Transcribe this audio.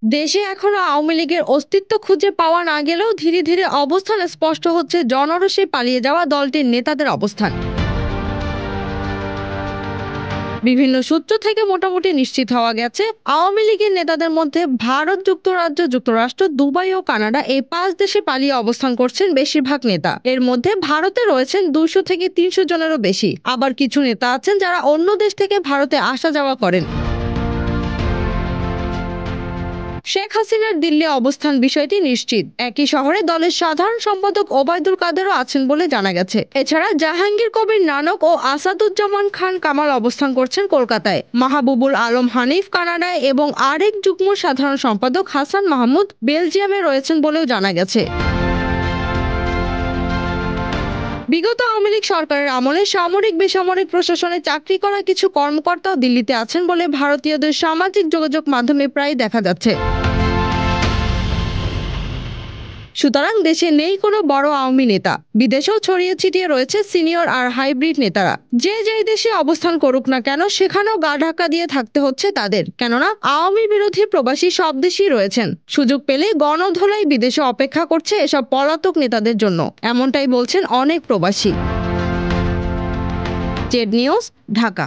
দেশে এখনো আওয়ামী লীগের অস্তিত্ব খুঁজে পাওয়া না গেলেও ধীরে ধীরে অবস্থান স্পষ্ট হচ্ছে জনরোষে পালিয়ে যাওয়া দলটির নেতাদের অবস্থান। বিভিন্ন সূত্র থেকে মোটামুটি নিশ্চিত হওয়া গেছে, আওয়ামী লীগের নেতাদের মধ্যে ভারত, যুক্তরাজ্য, যুক্তরাষ্ট্র, দুবাই ও কানাডা এই 5 দেশে পালিয়ে অবস্থান করছেন বেশিরভাগ নেতা। এর মধ্যে ভারতে রয়েছেন 200 থেকে 300 জনেরও বেশি। আবার কিছু নেতা আছেন যারা অন্য দেশ থেকে ভারতে আসা যাওয়া করেন। শেখ হাসিনার দিল্লি অবস্থান বিষয়টি নিশ্চিত। একই শহরে দলের সাধারণ সম্পাদক ওবায়দুল কাদেরও আছেন বলে জানা গেছে। এছাড়া জাহাঙ্গীর কবির নানক ও আসাদুজ্জামান খান কামাল অবস্থান করছেন কলকাতায়। মাহবুবুল আলম হানিফ কানাডায় এবং আরেক যুগ্ম সাধারণ সম্পাদক হাসান মাহমুদ বেলজিয়ামে রয়েছেন বলেও জানা গেছে। বিগত আওয়ামী লীগ সরকারের আমলে সামরিক বেসামরিক প্রশাসনে চাকরি করা কিছু কর্মকর্তাও দিল্লিতে আছেন বলে ভারতীয়দের সামাজিক যোগাযোগ মাধ্যমে প্রায় দেখা যাচ্ছে। সুতরাং দেশে নেই কোনো বড় আওয়ামী নেতা, বিদেশেও ছড়িয়ে ছিটিয়ে রয়েছে সিনিয়র আর হাইব্রিড নেতারা। যে যেই দেশে অবস্থান করুক না কেন, সেখানেও গা ঢাকা দিয়ে থাকতে হচ্ছে তাদের, কেননা আওয়ামী বিরোধী প্রবাসী সব দেশেই রয়েছেন। সুযোগ পেলে গণধোলাই বিদেশে অপেক্ষা করছে এসব পলাতক নেতাদের জন্য, এমনটাই বলছেন অনেক প্রবাসী। Z news, Dhaka.